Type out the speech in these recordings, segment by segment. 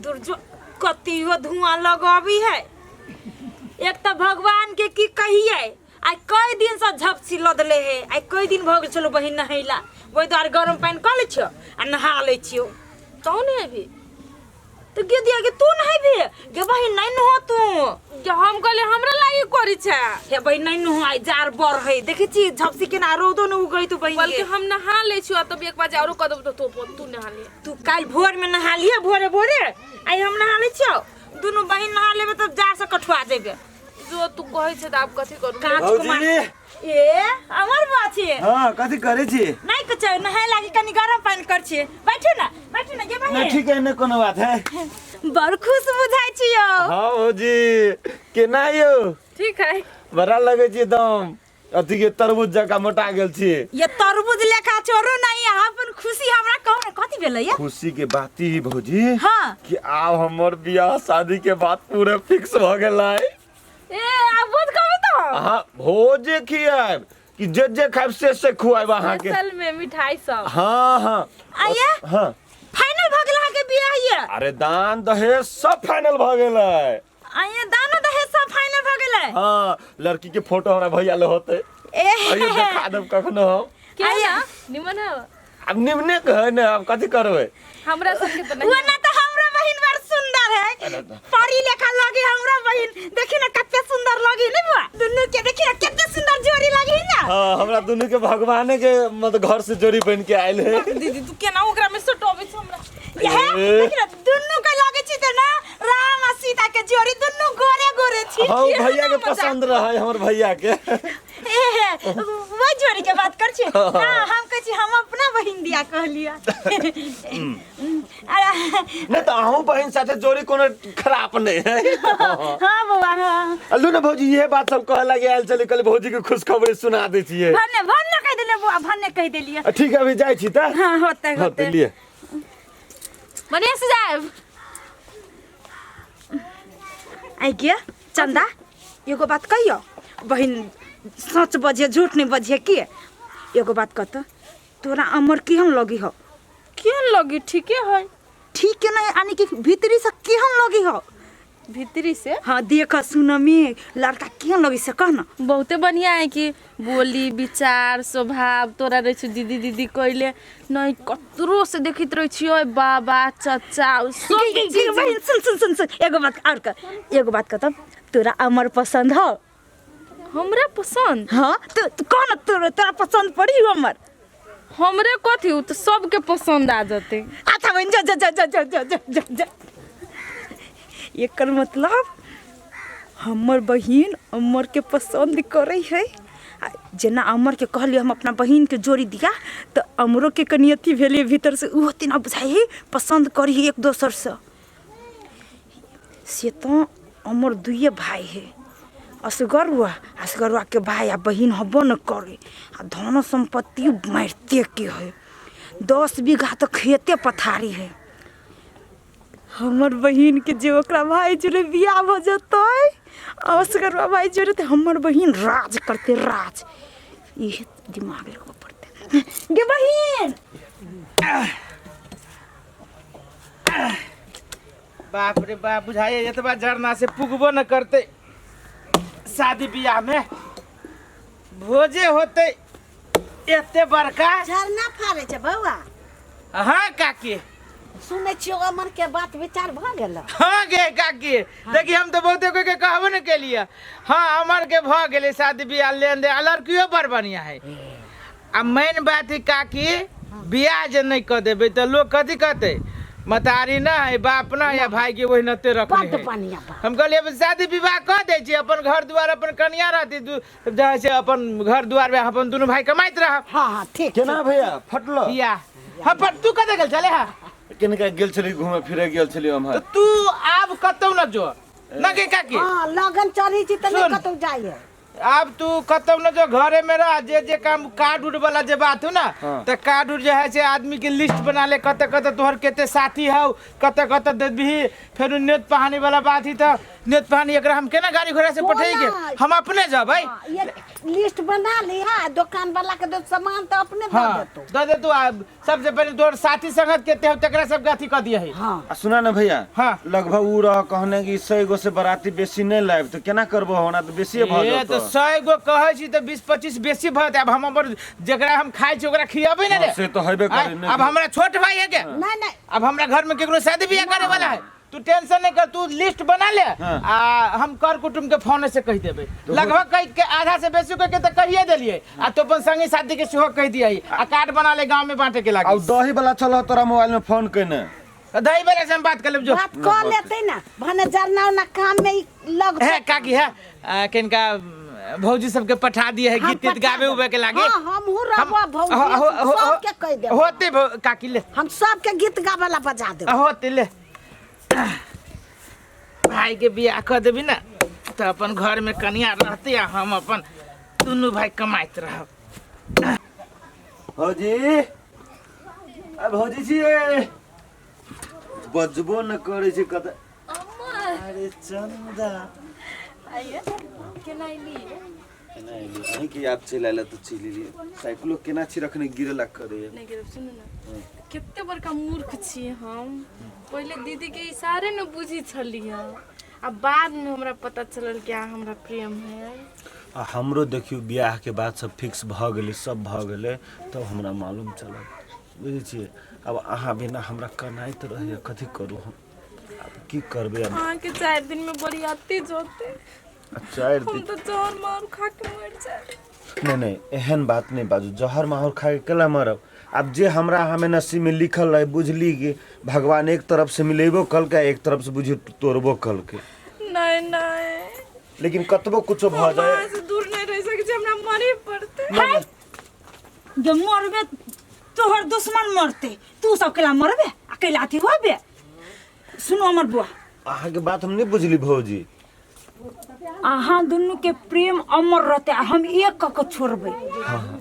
दुर्जो कतियो धुआं लगावी है। एक तो भगवान के की कहिए आई कई दिन से झपसी लदले है। आई कई दिन भ गेल चलो बहिन नहैला ओइ द्वारे गरम पानी क ले छियो आ नहा ले छियो। तो नहीं भी तो गे दिया के तू नहीं भी गे बहिन नहीं नहो तू क्या हम कहले हमरा लागी करी छ हे बहिन नहीं नहो आई जार बर है देखे छी झपसी के ना रोदो न उगई तू बहिन बल्कि हम नहा ले छियो तब एक बार औरो कदम तो तू नहा ले। तू काल भोर में नहा लिया भोरे भोरे आई हम नहा ले छियो दोनों बहिन नहा लेबे तो जार से कठवा देबे जो तू कहै छ त आब कथि करू भौजी ए हमर बाछी हां कथि करे छी नहीं कुछ नहाए लागी कनी गरम पानी कर छी बैठे ना ये बहिन ना ठीक है ना कोनो बात है बड़ खुश बुझाई छियो। हां भौजी केना यो ठीक है बड़ा लगे छी एकदम अथी के तरबूज जका मोटा गेल छी। ये तरबूज लेखा छोरो नहीं अपन खुशी हमरा कहू कथि भेलै ये खुशी के बात ही भौजी हां कि आब हमर बियाह शादी के बात पूरे फिक्स भ गेलै। ए अब बुझ कहू तो हां भोजे खियाब कि जे खाब से खुआब अहाँ के असल में मिठाई सब हां हां आया हां फाइनल भ गेल के बियाह ये अरे दान दहेज सब फाइनल भ गेलै। आया दानो दहेज सब फाइनल भ गेलै। हां लड़की के फोटो हमरा भैया ले होते अयो देखा देब कखनो आया निमन है अब निमने कहे न अब कथि करबै हमरा संगे तो नहीं वो ना तो हमरा बहिन बड़ सुंदर है परी लेखा लगे हमरा बहिन देखी ना कते सुंदर लगी नहीं बुआ दुनु के देखी ना कते सुंदर जोड़ी लगी ना। हां हमरा दुनु के भगवाने के मतलब घर से जोड़ी बन के आइल है। दीदी तू केना ओकरा में सटोबे छ हमरा ये देखी ना दुनु के लगे छी त ना राम आ सीता के जोड़ी दुनु गोरे गोरे छी। हां भैया के पसंद रहा हमर भैया के वो जोड़ी के बात कर छी हां हम कह छी हम अपना बहिन दिया कह लिया नहीं तो अहूँ बहन साथे जोड़ी कोनो खराब नहीं है। हां बुआ हां अल्लू ना भौजी ये बात सब कह लगे आयल चले कल भौजी के खुशखबरी सुना दे छिए भन्ने कह देले बुआ भन्ने कह देलिए ठीक है अभी जाई छी त हां होते लिए बढ़िया से जाए आई के चंदा एगो बात कहियो बहिन सच बजे झूठ नहीं बजे के एगो बात कह तो तोरा अमर केहन लगी हो केहन लगी ठीके है ठीक है नहीं आनी के भीतरी से केहन लगी हो भीतरी से हां देख सुन में लड़का केहन लगी से कह ना बहुते बढ़िया है कि बोली विचार स्वभाव तोरा रहे छ दीदी दीदी कहले नहीं कतरो से देखित रहे छियो बाबा चाचा सब बहिन सुन एगो बात कह तब तोरा अमर पसंद हो हमरा पसंद हां तो कौन तोरा पसंद पड़ी अमर हमरे कथी उ तो सबके पसंद आ जते अच्छा बहन जा एकर मतलब हमर बहिन अमर के पसंद करे है जेना अमर के कहली हम अपना बहिन के जोड़ी दिया तो अमरो के कनियती भेले भीतर से उ होती ना बुझाई पसंद करी एक दोसर से तो अमर दुइये भाई है असगरुआ के भाई आ बहिन हबो न करे आ धन संपत्ति मारते के है 10 बीघा तो खेते पथारी है। हमर बहिन के जे ओकरा भाई जोरे बियाह हो जतै असगरुआ भाई जोरे त हमर बहिन राज करते राज ये दिमाग लगा पड़ते गे बहिन बाप रे बाप बुझाइए एतबा जरना से पुगबो न करते शादी बियाह में भोजे होते एते बड़का झरना फाड़े छ बौआ हाँ काकी सुनै छियो अमर के बात विचार भ गेल हाँ गे काकी देखिए हम तो बहुते कोई के कहबो न के लिए हाँ अमर के भ गेले शादी बियाह लेन दे लड़कियों बड़ बढ़िया है आ मेन बात है काकी बियाह जे नहीं कर देबे तो लोग कथी कहते मतारी ना है बाप ना या भाई के वही नते रखने है। हम कहलिए शादी विवाह कर दे छी अपन घर द्वार अपन कन्या रहती जहाँ से अपन घर द्वार में अपन दोनों भाई कमाइत रह। हां हां ठीक केना भैया फटलो बियाह हां पर तू कते गेल चले हा केनका गेल छली घूमे फिरे गेल छली हम तो तू आब कतौ न जो न के काकी हां लगन चढ़ी छी त नहीं कतौ जाइए अब तू खत्म न जो घरे में रह जे काम कार्ड उड वाला जे बात हो ना तो कार्ड उड जो है से आदमी के लिस्ट बना ले कत तोहर केते साथी हो कत दे भी फिर नेत पहानी वाला बात ही तो नेत पहानी एकरा हम केना गाड़ी घोड़ा से पठेगे हम अपने जा भाई ये लिस्ट बना ली है दुकान वाला के दो सामान तो अपने दे दे तू सबसे पहले तोहर साथी संगत केते हो तकरा सब गाथी क दिया है आ सुना ना भैया हाँ। लगभग उ रह कहने कि 100 गो से बराती बेसी नहीं लाइब तो केना करबो होना तो बेसी भ ये तो जातो 100 गो कहै छी तो 20-25 बेसी भत अब हम हमर जेकरा हम खाइ छी ओकरा खियाबै ना रे से तो हेबे करे अब हमरा छोट भाई है के नहीं नहीं अब हमरा घर में केकरो शादी बियाह करे वाला है तू टेंशन नहीं कर तू लिस्ट बना ले आ हम कर कुटुम के फोन से कह देबे लगभग कह के आधा से बेसी कह के तो कहिए देलिए आ तो अपन संगी साथी के सेहो कह दिया आ कार्ड बना ले गांव में बांटे के लागे अब दही वाला चलो तोरा मोबाइल में फोन कने दही बेले से हम बात कर लेब जो बात कर लेते ना भने जरना ना काम में लग है काकी है किनका भौजी सबके पठा दिए है गीत गीत गावे उबे के लागे हां हम हूं रबा भौजी सबके कह दे होते काकी ले हम सबके गीत गावेला बजा दे होते ले भाई के बियाह कर देबी ना तो अपन घर में कन्या रहते आ हम अपन दोनों भाई कमाइत रहब भौजी अब भौजी जी बजबो न करे छै कत अरे चंदा केना आइली नहीं कि याद चल आला तो चली ली साइकिलो केना छी रखने गिरला करे नहीं गिरब सुन ना कितने बड़का मूर्ख छी हम पहले दीदी के इशारे न बुझी छली अब बाद में हमरा पता चलल कि हमरा प्रेम है आ हमरो देखियो बियाह के बाद सब फिक्स भ गेलै सब भ गेलै तो हमरा मालूम चलल बुझै छियै अब अहाँ बिना हमरा कनाइत रहे कथि करू हम अब की करबे अब के 4 दिन में बरियाती जोते 4 हम दिन तो जहर मार खा के मर जाए नहीं एहन बात नहीं बाजू जहर माहौर खा के केला मरब अब जे हमरा हमें नसीब में लिखल है बुझली कि भगवान एक तरफ से मिलेबो कल के एक तरफ से बुझी तोड़बो कल के नहीं नहीं लेकिन कतबो कुछ भ जाए से दूर नहीं रह सके जे हमरा मरे पड़ते जब मरबे तोहर दुश्मन मरते तू सब केला मरबे अकेला अथी होबे सुनो हमर बुआ अहाँ के बात हम नहीं बुझली भौजी अहाँ दुनू के प्रेम अमर रहते हम एक क छोड़बे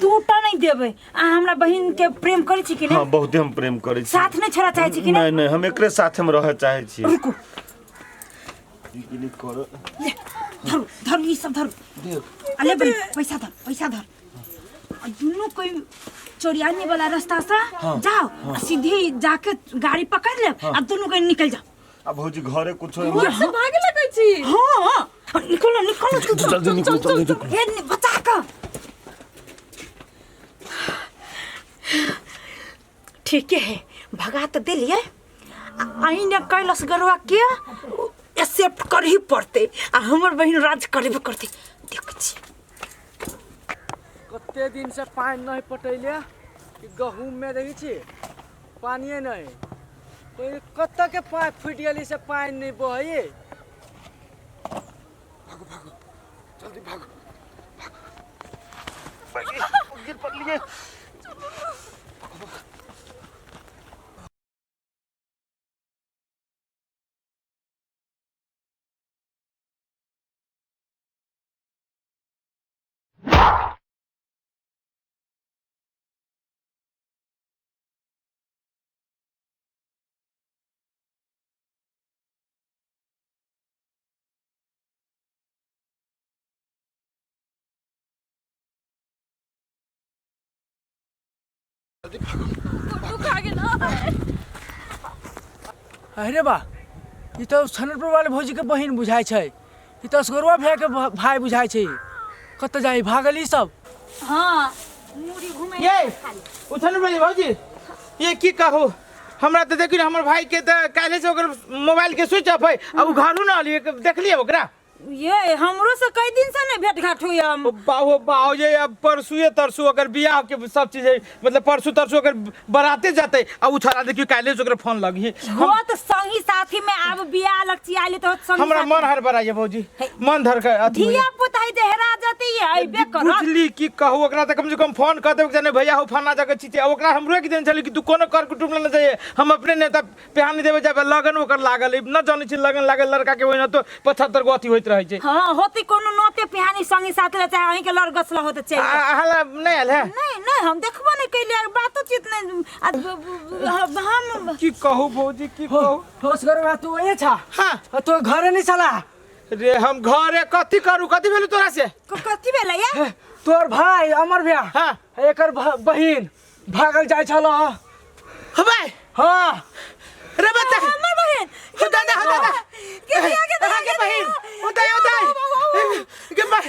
टूटा नहीं देबे अहाँ हमरा बहिन के प्रेम करे छी कि नहीं हाँ बहुत हम प्रेम करे छी साथ में छोड़ा चाहे छी कि नहीं हम एकरे साथ में रह चाहे छी रुको ई करो ले धर धर ई सब धर अले भाई पैसा धर दुनू कोई चोरियाने वाला रास्ता से जाओ सीधे जाके गाड़ी पकड़ ले अब दोनों कहीं निकल जाओ अब भौजी घरे कुछ से भागे लगै छी हां निकलो जल्दी निकलो हे बचा का ठीक है भगा तो दे लिए आई ने कैलाश गरवा के एक्सेप्ट कर ही पड़ते आ हमर बहिन राज करबे करते देख छी कते दिन से पानी नहीं पटैले कि गहूम में देखी छी पानी नहीं कोई कत के पाइप फूट गली से पानी नहीं बहे जल्दी भागो गिर पड़लिए अरे बा ई तो छनरपुर वाले भौजी के बहिन बुझाई छै ई तो असगरवा भैया के भाई बुझाई छै कत जाई भागली सब हां मुड़ी घुमे ये उठन वाली भौजी ये की कहू हमरा तो देखियो हमर भाई के तो काले से ओकर मोबाइल के स्विच ऑफ है अब घरू ना लिए देख लिए ओकरा ये हमरो से कई दिन से नहीं भेट घाट हुई हम बाओ ये अब परसुए तरसु अगर बियाह के सब चीज है मतलब परसु तरसु अगर बराते जाते अब उछाला देखियो काले से ओकर फोन लगी हो तो संगी साथी में अब बियाह लगची आले तो संगी हमरा मन हर बरा ये भौजी मन धर के अथी धिया पुता है हेरा जाती है आइबे कर बुझली की कहू ओकरा त कम से कम फोन कर देबे जाने भैया हो फलना जगह छी ओकरा हमरो के दिन छली कि तू कोनो कर कुटुम न जाए हम अपने नेता पेहानी देबे जाबे लगन ओकर लागल न जाने छी लगन लागल लड़का के होई न तो 75 गो अथी होइत रहे छे हाँ होती कोनो नोते पिहानी संगी साथ ले चाहे अहीं के लड़ गसला होते चाहिए हला नहीं आयल है नहीं नहीं हम देखबो नहीं कैले बातचीत नहीं हम की कहू भौजी की कहू होश करो तू ये छा हां तो घरे नहीं चला रे हम घरे कथी करू कथी भेलु तोरा से कथी भेलै या तोर भाई अमर भैया हां एकर बहिन भागल जाय छला हबे हां रे बता हमर बहिन हो दादा के आगे बहिन उताई के बाप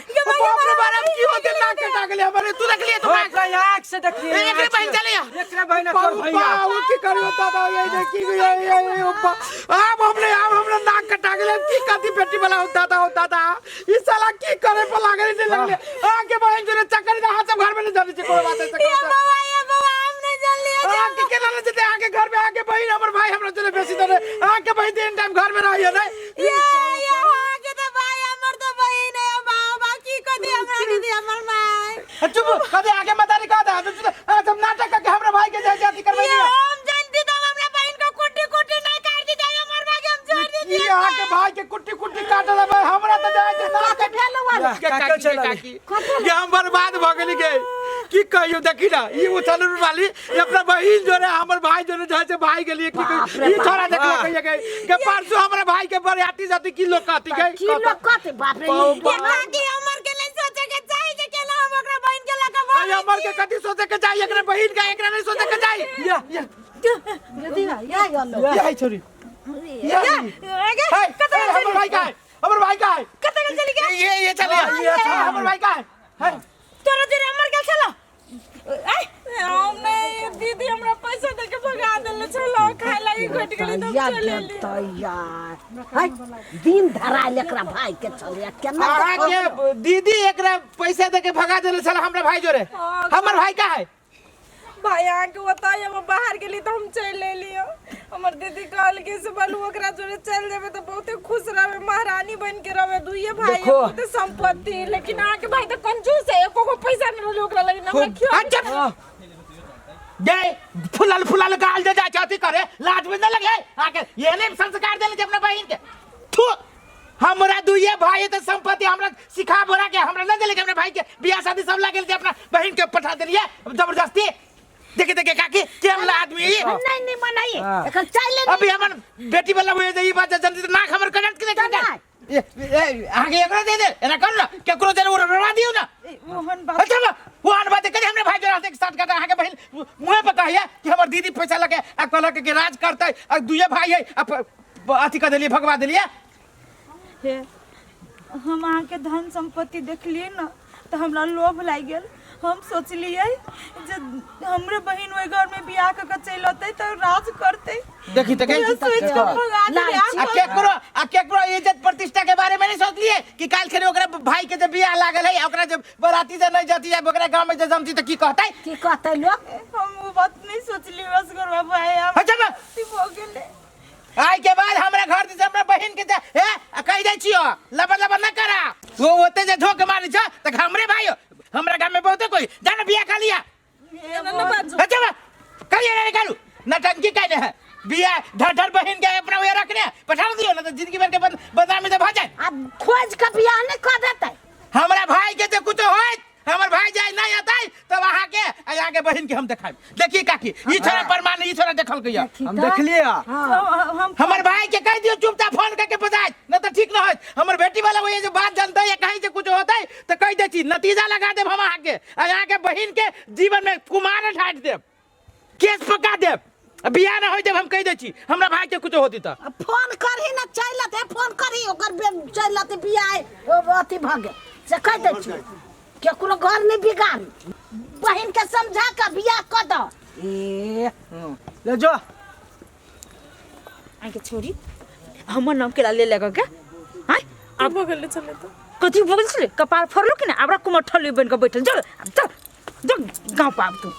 रे बाप की होते ना कटा गेले हमारे तू देख लिए तू आंख से देख लिए एक रे बहन चले या एकरे बहिन कर भैया बाबू की करियो दादा ये देखी ये ओपा अब हमने नाक कटा गेले की कथी बेटी वाला होता था ई साला की करे पर लागले नहीं लगले आके बहन जरे चक्कर ना हाथ घर में नहीं जाने कोई बात है ये बाबा हमने जान लिया आके के लाने जते आके घर में आके बहन हमर भाई हमरा चले बेसी दे आके बहन तीन टाइम घर में रहियो नहीं ये आके तो भाई हमर तो बहिन है बाबा की कथी हमरा के दी हमर माई चुप कदे आगे मतारी का था तुम नाटक करके हमरा भाई के जाति करबै ये हम जानती तो हमरा बहन को कुटी कुटी नहीं काट दी जाए हमर भाई के हम छोड़ दी ये आके भाई के कुटी कुटी काट दे हमरा तो जाए के ना के फेलो वाला काकी ये हम बर्बाद भ गेली के की कहियो देखी ना ई उछल वाली अपना बहिन जोरे हमर भाई जोरे जाय से भाई के लिए की ई थोड़ा देखला कहिए के परसों हमरा भाई के बरियाती जाती की लोग कहती के की लोग कहते बाप रे ये बाकी हमर के नहीं सोचे के चाहिए जे केना हम ओकरा बहन के लगा अरे हमर के कथि सोचे के चाहिए एकरे बहिन का एकरा नहीं सोचे के चाहिए या लो ये छोरी हमर भाई का है हमर भाई का है कते के चली गया ये चलिए हमर भाई का है तोरा जरे हमर के चलो हमने दीदी हमरा पैसा दे के भगा देले चलो खाए लागी घट गेली तो चले ली यार हाय दिन धरा लेकरा भाई के चले केना के दीदी एकरा पैसा दे के भगा देले साला हमरा भाई जोरे हमर भाई का है भाई आके बताइए हम बाहर गेली तो हम चल ले लियो हमर दीदी कहल के से बोलू ओकरा जोरे चल जेबे तो बहुते खुश रहबे महारानी बन के रहबे दुइये भाई बहुते संपत्ति लेकिन आके भाई तो कंजूस है एको को पैसा न ले ओकरा लगी ना क्यों जय फुलाल गाल दे जा चाहती करे लाज में न लगे आके ये ने संस्कार देले जे अपना बहिन के थू हमरा दुइये भाई तो संपत्ति हमरा सिखा बोरा के हमरा न देले के अपना भाई के बियाह शादी सब लागल जे अपना बहिन के पठा देलिए जबरदस्ती देखे काकी केला आदमी नहीं मनाई एकर चले अभी हमर बेटी वाला होए जे ई बात जनती नाक हमर कनेक्ट के काटा आगे एकरा दे दे एना कर ना केकरो जरे उड़वा दियो ना मोहन अच्छा मोहन बात करे हमरे भाई जोरा के साथ काटा आगे बहन मुंह पे कहिया कि हमर दीदी पैसा लगे आ कहला के राज करते आ दुइये भाई है अथी कर देलिए भगवा देलिए हे हम अहाँ के धन संपत्ति देखलिए ना तो हमरा लोभ लाग गेल हम सोचलिए जे हमरे बहिन ओइ घर में बियाह क के चल अतै तो राज करते देखी त सोच के भगा दिया आ केकरो इज्जत प्रतिष्ठा के बारे में नहीं सोच लिए कि काल खेरे ओकरा भाई के जब बियाह लागल है ओकरा जब बराती जे नहीं जाती है ओकरा गांव में जे जमती त की कहतै लोग हम वो बात नहीं सोचली बस करवा भाई हम अच्छा हो गेले आई के बाद हमरा घर से हमरा बहिन के कह दे छियो लबर न करा वो होते जे धोके मारी छ त हमरे भाई हमरा गांव में बहुते कोई जाने बियाह खा लिया अच्छा कहिए ना निकालू नटंकी कहने है बियाह धड़ बहिन के अपना वे रखने पठा दियो ना तो जिंदगी भर के बदनामी तो भ जाए अब खोज के बियाह नहीं कर देते हमरा भाई के जे कुछ होय हमर भाई जाय नहीं आता तब आहा के यहाँ के बहिन के हम देखाब देखिए काकी ई छोरा प्रमाण ई छोरा देखल के हम देख लिए हमर भाई के कह दियो चुपचाप फोन करके बजाय न तो ठीक न होय हमर बेटी वाला वो जो बात जानते है कहीं से कुछ होता है तो कह दे छी नतीजा लगा देब हम आके यहाँ के बहिन के जीवन में कुमार ढाट देब केस पका देब बियाह न होय जब हम कह दे छी हमरा भाई के कुछ होती त फोन करही ना चलत है फोन करी ओकर चलत बियाह अथी भगे से कह दे छी केकरो घर नहीं बिगाड़ बहन के समझा के बियाह कर दो ले जो आके छोड़ी हमर नाम के ले लेगा के हाय अब बगल चले तो कथी बगल से कपार फोड़लो कि ना आबरा कुमर ठल्ली बन के बैठल चल चल गांव पाब तू